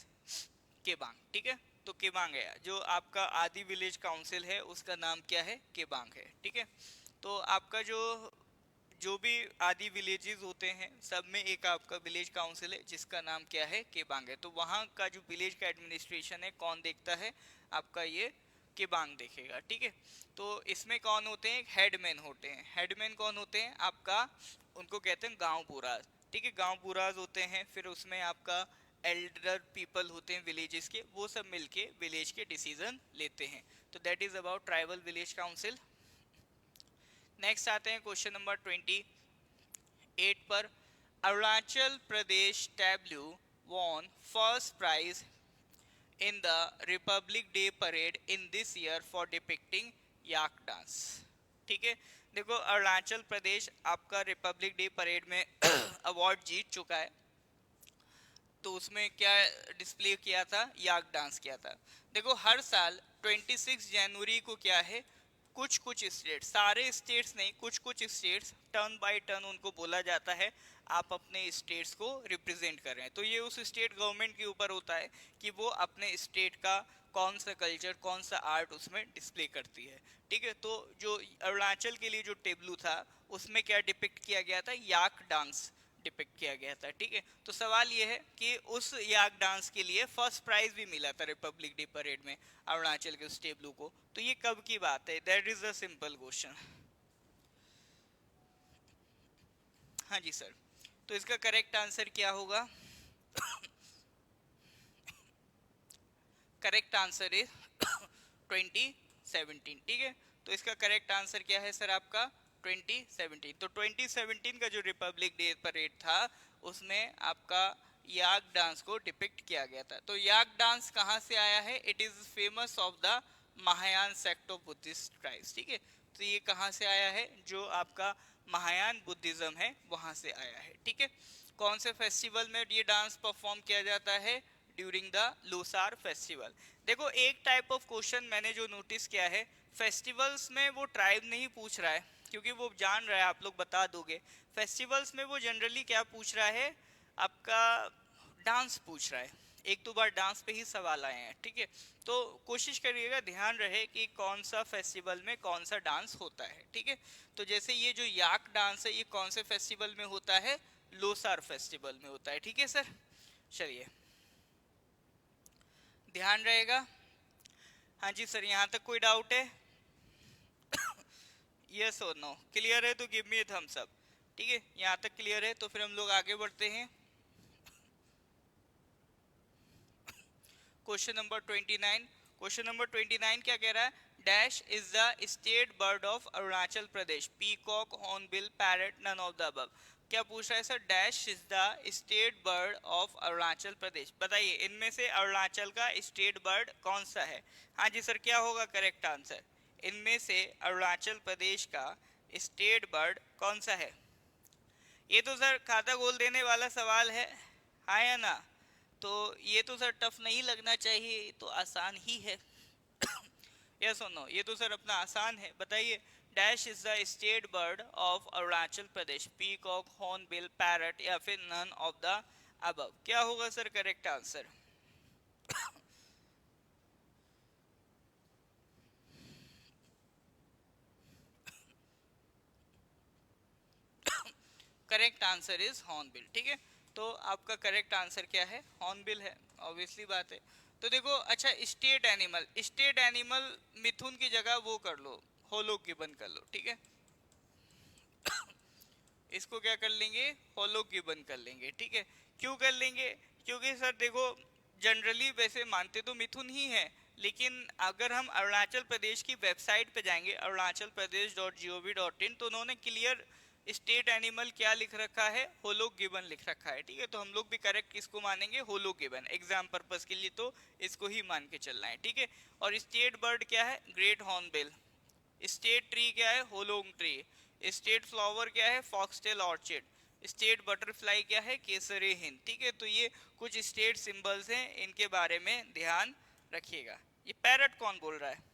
केबांग। ठीक है, तो केबांग है जो आपका आदि विलेज काउंसिल है, उसका नाम क्या है? केबांग है। ठीक है, तो आपका जो जो भी आदि विलेजेस होते हैं सब में एक आपका विलेज काउंसिल है जिसका नाम क्या है? केबांग है। तो वहाँ का जो विलेज का एडमिनिस्ट्रेशन है कौन देखता है? आपका ये केबांग देखेगा। ठीक है, तो इसमें कौन होते हैं? हेडमैन होते हैं। हेडमैन कौन होते हैं आपका? उनको कहते हैं गांव पुराज। ठीक है, गांव पुराज होते हैं, फिर उसमें आपका एल्डर पीपल होते हैं विलेजेस के, वो सब मिलके विलेज के डिसीजन लेते हैं। तो that is about tribal village council. Next आते हैं क्वेश्चन नंबर 28 पर। Arunachal Pradesh tableau won first prize in the Republic Day parade in this year for depicting yak dance। ठीक है, देखो अरुणाचल प्रदेश आपका रिपब्लिक डे परेड में अवार्ड जीत चुका है, तो उसमें क्या डिस्प्ले किया था? याक डांस किया था। देखो हर साल 26 जनवरी को क्या है, कुछ कुछ स्टेट्स, सारे स्टेट्स नहीं, कुछ कुछ स्टेट्स टर्न बाय टर्न उनको बोला जाता है आप अपने स्टेट्स को रिप्रेजेंट कर रहे हैं। तो ये उस स्टेट गवर्नमेंट के ऊपर होता है कि वो अपने स्टेट का कौन सा कल्चर, कौन सा आर्ट उसमें डिस्प्ले करती है। ठीक है, तो जो अरुणाचल के लिए जो टेबलू था उसमें क्या डिपिक्ट किया गया था? याक डांस डिपिक्ट किया गया था। ठीक है, तो सवाल ये है कि उस याक डांस के लिए फर्स्ट प्राइज भी मिला था रिपब्लिक डे परेड में अरुणाचल के उस टेबलू को। तो ये कब की बात है? That is a simple question. हाँ जी सर, तो इसका करेक्ट आंसर क्या होगा? Correct answer is 2017। ठीक है, तो इसका करेक्ट आंसर क्या है सर आपका? 2017। तो 2017 का जो रिपब्लिक डे परेड था उसमें आपका याक डांस को डिपिक्ट किया गया था। तो याक डांस कहाँ से आया है? It is famous of the Mahayana sect of Buddhist tribes. ठीक है, तो ये कहाँ से आया है? जो आपका महायान बुद्धिज्म है वहां से आया है। ठीक है, कौन से फेस्टिवल में ये डांस परफॉर्म किया जाता है? During the Losar festival. देखो एक टाइप ऑफ क्वेश्चन मैंने जो नोटिस किया है, फेस्टिवल्स में वो ट्राइब नहीं पूछ रहा है, क्योंकि वो जान रहा है आप लोग बता दोगे। फेस्टिवल्स में वो जनरली क्या पूछ रहा है, आपका डांस पूछ रहा है। एक दो बार डांस पे ही सवाल आए हैं, ठीक है। तो कोशिश करिएगा ध्यान रहे कि कौन सा फेस्टिवल में कौन सा डांस होता है, ठीक है। तो जैसे ये जो याक डांस है, ये कौन से फेस्टिवल में होता है, लोसार फेस्टिवल में होता है, ठीक है सर। चलिए ध्यान रहेगा। हाँ जी सर, यहाँ तक कोई डाउट है? यस और नो क्लियर है तो गिव मी ए थम्स अप। ठीक है, यहाँ तक क्लियर है तो फिर हम लोग आगे बढ़ते हैं। Question number 29। क्वेश्चन नंबर 29 क्या कह रहा है, dash is the state bird of Arunachal Pradesh, peacock, hornbill, parrot, none of the above. क्या पूछ रहा है sir, dash is the state bird of Arunachal Pradesh. बताइए इनमें से अरुणाचल का स्टेट बर्ड कौन सा है। हाँ जी सर, क्या होगा करेक्ट आंसर, इनमें से अरुणाचल प्रदेश का स्टेट बर्ड कौन सा है। ये तो सर खाता गोल देने वाला सवाल है, हाँ या ना। तो ये तो सर टफ नहीं लगना चाहिए, ये तो आसान ही है। यस और नो, ये तो सर अपना आसान है। बताइए, dash is the state bird of Arunachal Pradesh, peacock, hornbill, parrot या फिर नन ऑफ द अबव। क्या होगा sir correct answer. Correct answer is hornbill, ठीक है। तो आपका करेक्ट आंसर क्या है, हॉर्नबिल है, ऑब्वियसली बात है। तो देखो अच्छा, स्टेट एनिमल, स्टेट एनिमल मिथुन की जगह वो कर लो, होलोक गिबन कर लो, ठीक है। इसको क्या कर लेंगे, होलोक गिबन कर लेंगे, ठीक है। क्यों कर लेंगे, क्योंकि सर देखो जनरली वैसे मानते तो मिथुन ही है, लेकिन अगर हम अरुणाचल प्रदेश की वेबसाइट पे जाएंगे arunachalpradesh.gov.in, तो उन्होंने क्लियर स्टेट एनिमल क्या लिख रखा है, होलोक गिबन लिख रखा है, ठीक है। तो हम लोग भी करेक्ट किसको मानेंगे, होलोक गिबन। एग्जाम पर्पस के लिए तो इसको ही मान के चलना है, ठीक है। और स्टेट बर्ड क्या है, ग्रेट हॉर्नबिल। स्टेट ट्री क्या है, होलोंग ट्री। स्टेट फ्लावर क्या है, फॉक्सटेल ऑर्चिड। स्टेट बटरफ्लाई क्या है, केसरे हिंद, ठीक है। तो ये कुछ स्टेट सिंबल्स हैं, इनके बारे में ध्यान रखिएगा। ये पैरट कौन बोल रहा है।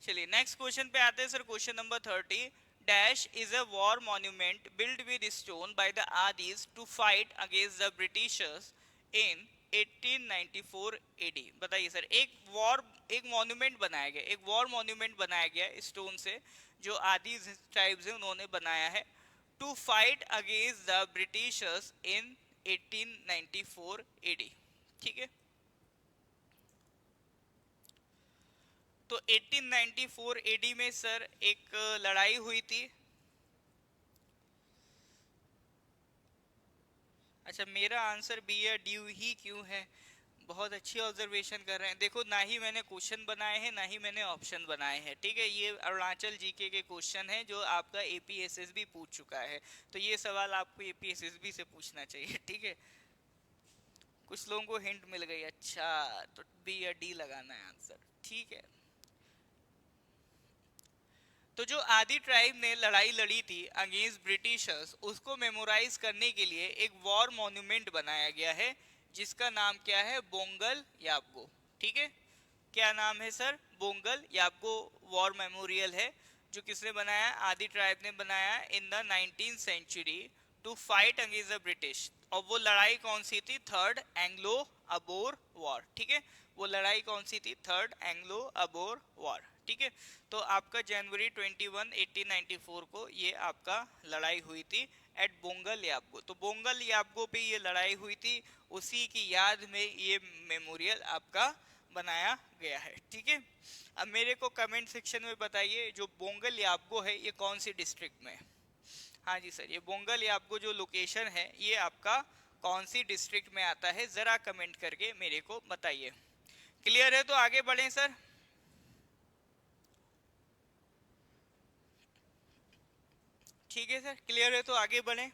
चलिए नेक्स्ट क्वेश्चन पे आते हैं sir. Question number 30, dash is a war monument build with stone by the Adis to fight against the Britishers in 1894 AD. बताइए सर, एक मॉन्यूमेंट बनाया गया, एक वॉर मॉन्यूमेंट बनाया गया स्टोन से, जो आदि ट्राइब्स है उन्होंने बनाया है, to fight against the Britishers in 1894 AD, ठीक है। तो 1894 एडी में सर एक लड़ाई हुई थी। अच्छा, मेरा आंसर बी या डी ही क्यों है, बहुत अच्छी ऑब्जर्वेशन कर रहे हैं। देखो ना ही मैंने क्वेश्चन बनाए हैं ना ही मैंने ऑप्शन बनाए हैं, ठीक है। ये अरुणाचल जीके के क्वेश्चन है जो आपका एपीएसएसबी पूछ चुका है, तो ये सवाल आपको एपीएसएसबी से पूछना चाहिए, ठीक है। कुछ लोगों को हिंट मिल गई, अच्छा तो बी या डी लगाना है आंसर, ठीक है। तो जो आदि ट्राइब ने लड़ाई लड़ी थी अगेंस्ट ब्रिटिशर्स, उसको मेमोराइज करने के लिए एक वॉर मॉन्यूमेंट बनाया गया है, जिसका नाम क्या है, बोंगल याबगो, ठीक है। क्या नाम है sir, Bongal Yabgo war memorial है, जो किसने बनाया, आदि ट्राइब ने बनाया in the 19th century to fight against the British. और वो लड़ाई कौन सी थी, थर्ड एंग्लो अबोर वॉर, ठीक है। वो लड़ाई कौन सी थी, थर्ड एंग्लो अबोर वॉर, ठीक है। तो आपका जनवरी 21 1894 को ये आपका लड़ाई हुई थी एट बोंगल याबगो। तो बोंगल याबगो पे ये लड़ाई हुई थी, उसी की याद में ये मेमोरियल आपका बनाया गया है, ठीक है। अब मेरे को कमेंट सेक्शन में बताइए, जो बोंगल याबगो है ये कौन सी डिस्ट्रिक्ट में है। हाँ जी सर, ये बोंगल याबगो जो लोकेशन है ये आपका कौन सी डिस्ट्रिक्ट में आता है, जरा कमेंट करके मेरे को बताइए। क्लियर है तो आगे बढ़ें सर। ठीक है सर, क्लियर है तो आगे बढ़ें।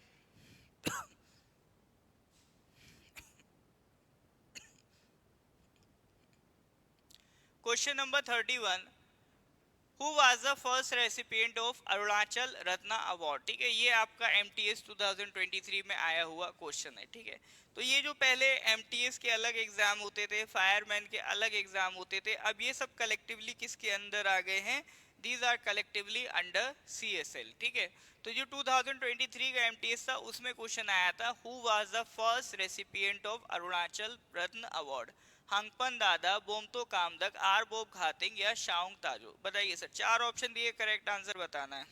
Question number 31, who was the first recipient of Arunachal Ratna award. ठीक है, ये आपका एमटीएस 2023 में आया हुआ क्वेश्चन है। ठीक है, तो ये जो पहले एमटीएस के अलग एग्जाम होते थे, फायरमैन के अलग एग्जाम होते थे, अब ये सब कलेक्टिवली किसके अंदर आ गए हैं? These are collectively under CSL. ठीक है, तो जो 2023 का एमटीएस था उसमें क्वेश्चन आया था, who was the first recipient of Arunachal Ratna award? Hangpan Dada, Bomto कामदक, are Bob Khathing या शाओंग ताजो। बताइए सर, चार ऑप्शन दिए, करेक्ट आंसर बताना है।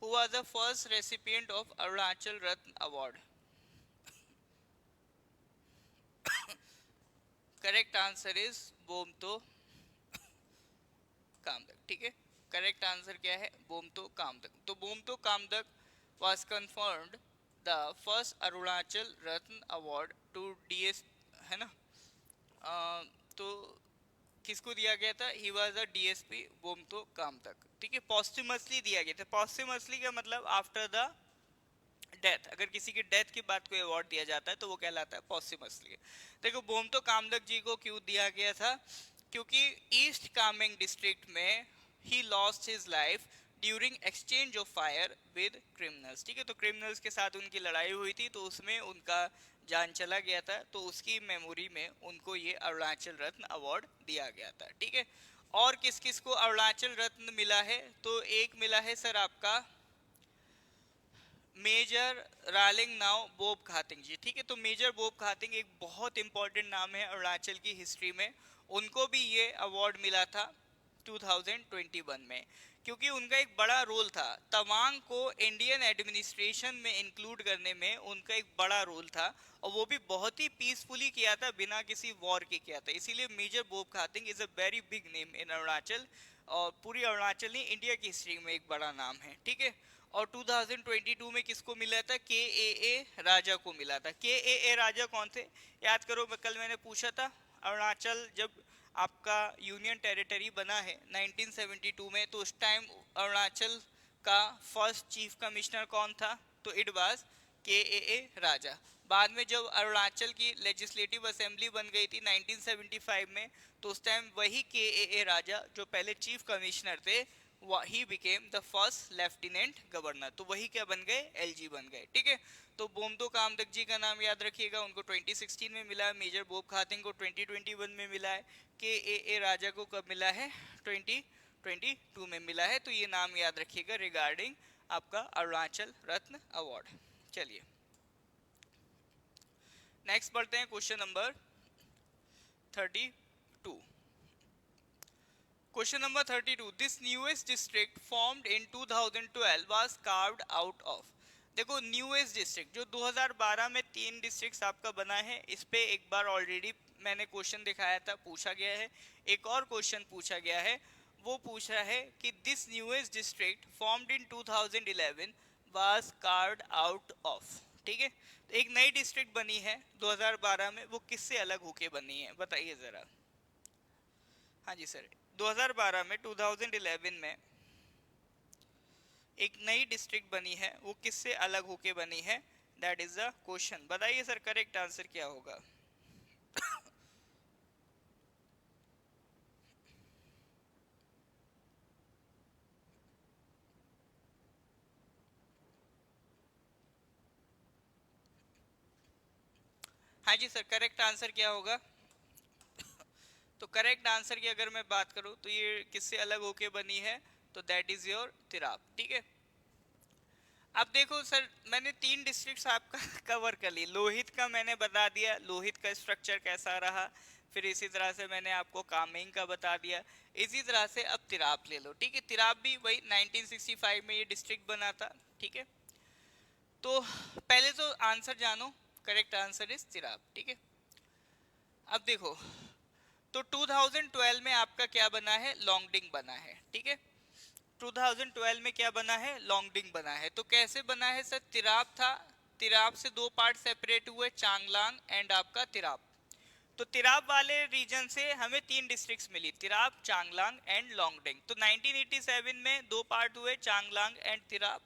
Who was the first recipient of Arunachal Ratna Award? Correct answer is Bomto Kamdak. ठीक है, करेक्ट आंसर क्या है? बोमतो कामदक। तो Bomto Kamdak was confirmed the first Arunachal Ratna award to DS, है ना? तो किसको दिया गया था? He was a DSP Bomto Kamdak. ठीक है, पॉस्टुमसली दिया गया था। पॉस्टुमसली का मतलब आफ्टर द डेथ, अगर किसी की डेथ के बाद कोई अवार्ड दिया जाता है तो वो कहलाता है पॉस्टुमसली। देखो, बोमतो कामदक जी को क्यों दिया गया था? क्योंकि ईस्ट कामेंग डिस्ट्रिक्ट में he lost his life during exchange of fire with criminals. ठीक है, तो क्रिमिनल्स के साथ उनकी लड़ाई हुई थी, तो उसमें उनका जान चला गया था, तो उसकी मेमोरी में उनको ये अरुणाचल रत्न अवार्ड दिया गया था। ठीक है, और किस किस को अरुणाचल रत्न मिला है? तो एक मिला है सर आपका मेजर रालिंग नाउ बोब खातिंग जी। ठीक है, तो मेजर बोब खातिंग एक बहुत इंपॉर्टेंट नाम है अरुणाचल की हिस्ट्री में, उनको भी ये अवार्ड मिला था 2021 में, क्योंकि उनका एक बड़ा रोल था। तवांग को इंडियन एडमिनिस्ट्रेशन में इंक्लूड करने में उनका एक बड़ा रोल था, और वो भी बहुत ही पीसफुली किया था, बिना किसी वॉर के किया था। इसीलिए major Bob Khathing is a very big name in Arunachal, और पूरी अरुणाचल नहीं, इंडिया की हिस्ट्री में एक बड़ा नाम है। ठीक है, और 2022 में किसको मिला था? के ए राजा को मिला था। के ए राजा कौन थे? याद करो, कल मैंने पूछा था, अरुणाचल जब आपका यूनियन टेरिटरी बना है 1972 में, तो उस टाइम अरुणाचल का फर्स्ट चीफ कमिश्नर कौन था? तो इट वाज के ए राजा। बाद में जब अरुणाचल की लेजिस्लेटिव असेंबली बन गई थी 1975 में, तो उस टाइम वही के ए राजा जो पहले चीफ कमिश्नर थे, he became the first lieutenant governor, तो वही क्या बन गए? एलजी बन गए। ठीक है, तो बोमतो कामदक जी का नाम याद रखिएगा, उनको 2016 में मिला है। मेजर बोब खातिंग को 2021 में मिला है। के ए राजा को कब मिला है? 2022 में मिला है। तो ये नाम याद रखिएगा रिगार्डिंग आपका अरुणाचल रत्न अवार्ड। चलिए नेक्स्ट बढ़ते हैं, question number 32। Question number 32. This newest district formed in 2012 was carved out of। देखो, न्यूएस्ट डिस्ट्रिक्ट जो 2012 में 3 डिस्ट्रिक्ट आपका बना है, इस पे एक बार ऑलरेडी मैंने क्वेश्चन दिखाया था, पूछा गया है। एक और क्वेश्चन पूछा गया है, वो पूछ रहा है कि this newest district formed in 2011 was carved out of. ठीक है, तो एक नई डिस्ट्रिक्ट बनी है 2012 में, वो किससे अलग होके बनी है? बताइए जरा। हाँ जी सर, 2012 में 2011 में एक नई डिस्ट्रिक्ट बनी है, वो किससे अलग होके बनी है? That is the question. बताइए सर, करेक्ट आंसर क्या होगा? हाँ जी सर, करेक्ट आंसर क्या होगा? तो करेक्ट आंसर की अगर मैं बात करूं तो ये किससे अलग होके बनी है? तो दैट इज योर तिराप। ठीक है, अब देखो सर, मैंने 3 डिस्ट्रिक्ट्स आपका कवर कर ली। लोहित का मैंने बता दिया, लोहित का स्ट्रक्चर कैसा रहा। फिर इसी तरह से मैंने आपको कामेंग का बता दिया। इसी तरह से अब तिराप ले लो। ठीक है, तिराप भी वही 1965 में ये डिस्ट्रिक्ट बना था। ठीक है, तो पहले तो आंसर जानो, करेक्ट आंसर इज तिराप। ठीक है, अब देखो, तो 2012 में आपका क्या बना है? लॉन्गडिंग बना है। ठीक है, 2012 में क्या बना है? लॉन्गडिंग बना है। तो कैसे बना है सर? तिराप था, तिराप से 2 पार्ट सेपरेट हुए, चांगलांग एंड आपका तिराप। तो तिराप वाले रीजन से हमें 3 डिस्ट्रिक्ट्स मिली, तिराप, चांगलांग एंड लॉन्गडिंग। तो 1987 में 2 पार्ट हुए, चांगलांग एंड तिराप।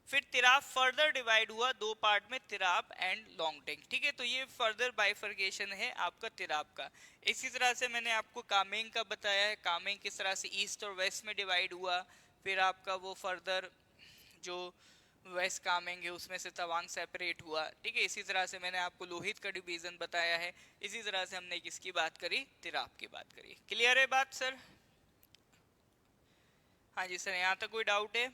फिर तिराप फर्दर डिवाइड हुआ दो पार्ट में, तिराप एंड लोंगडिंग। ठीक है, तो ये फर्दर बाइफर्केशन है आपका तिराप का। इसी तरह से मैंने आपको कामेंग का बताया है, कामेंग किस तरह से ईस्ट और वेस्ट में डिवाइड हुआ। फिर आपका वो फर्दर जो वेस्ट कामेंग है उसमें से तवांग सेपरेट हुआ। ठीक है, इसी तरह से मैंने आपको लोहित का डिवीजन बताया है। इसी तरह से हमने किसकी बात करी, तिराप की बात करी। क्लियर है बात सर? हाँ जी सर, यहाँ तक कोई डाउट है?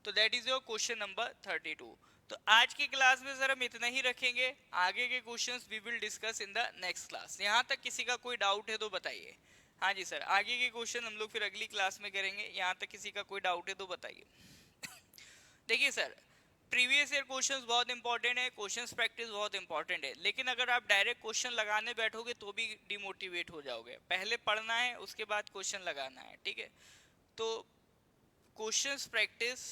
तो that is your question number 32। तो आज की क्लास में सर हम इतना ही रखेंगे, आगे के questions we will discuss in the next class. यहाँ तक किसी का कोई डाउट है तो बताइए। हाँ जी सर, आगे के क्वेश्चन हम लोग फिर अगली क्लास में करेंगे। यहाँ तक किसी का कोई डाउट है तो बताइए। देखिए सर, प्रीवियस ईयर क्वेश्चंस बहुत इंपॉर्टेंट है, क्वेश्चंस प्रैक्टिस बहुत इंपॉर्टेंट है, लेकिन अगर आप डायरेक्ट क्वेश्चन लगाने बैठोगे तो भी डिमोटिवेट हो जाओगे। पहले पढ़ना है, उसके बाद क्वेश्चन लगाना है। ठीक है, तो क्वेश्चंस प्रैक्टिस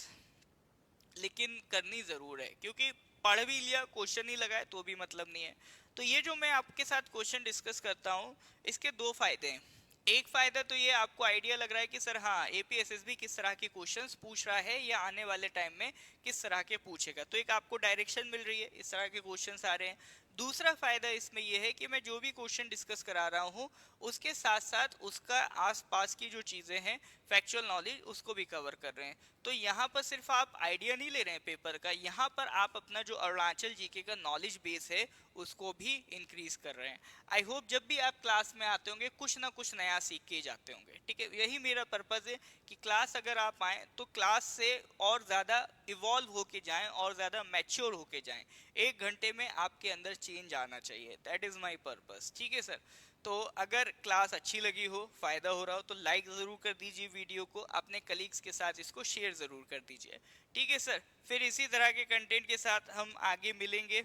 लेकिन करनी जरूर है, क्योंकि पढ़ भी लिया क्वेश्चन ही लगाए तो भी मतलब नहीं है। तो ये जो मैं आपके साथ क्वेश्चन डिस्कस करता हूँ, इसके दो फायदे हैं। एक फायदा तो ये आपको आइडिया लग रहा है कि सर हाँ एपीएसएसबी किस तरह के क्वेश्चंस पूछ रहा है या आने वाले टाइम में किस तरह के पूछेगा, तो एक आपको डायरेक्शन मिल रही है, इस तरह के क्वेश्चंस आ रहे हैं। दूसरा फायदा इसमें यह है कि मैं जो भी क्वेश्चन डिस्कस करा रहा हूँ उसके साथ साथ उसका आसपास की जो चीजें हैं, फैक्चुअल नॉलेज, उसको भी कवर कर रहे हैं। तो यहाँ पर सिर्फ आप आइडिया नहीं ले रहे हैं पेपर का, यहाँ पर आप अपना जो अरुणाचल जीके का नॉलेज बेस है उसको भी इंक्रीज कर रहे हैं। आई होप जब भी आप क्लास में आते होंगे कुछ ना कुछ नया सीख के जाते होंगे। ठीक है, यही मेरा पर्पज है कि क्लास अगर आप आए तो क्लास से और ज़्यादा इवॉल्व होके जाएं और ज़्यादा मैच्योर होके जाएं। 1 घंटे में आपके अंदर चेंज आना चाहिए, दैट इज़ माई पर्पज। ठीक है सर, तो अगर क्लास अच्छी लगी हो, फायदा हो रहा हो, तो लाइक ज़रूर कर दीजिए वीडियो को, अपने कलीग्स के साथ इसको शेयर ज़रूर कर दीजिए। ठीक है सर, फिर इसी तरह के कंटेंट के साथ हम आगे मिलेंगे।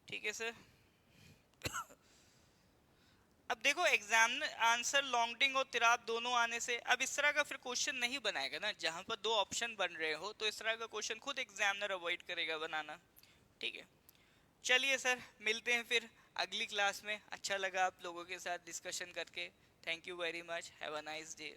ठीक है सर। अब देखो एग्जाम आंसर लॉन्गडिंग और तिराप दोनों आने से अब इस तरह का फिर क्वेश्चन नहीं बनाएगा ना, जहां पर दो ऑप्शन बन रहे हो तो इस तरह का क्वेश्चन खुद एग्जामिनर अवॉइड करेगा बनाना। ठीक है, चलिए सर, मिलते हैं फिर अगली क्लास में। अच्छा लगा आप लोगों के साथ डिस्कशन करके। Thank you very much, have a nice day.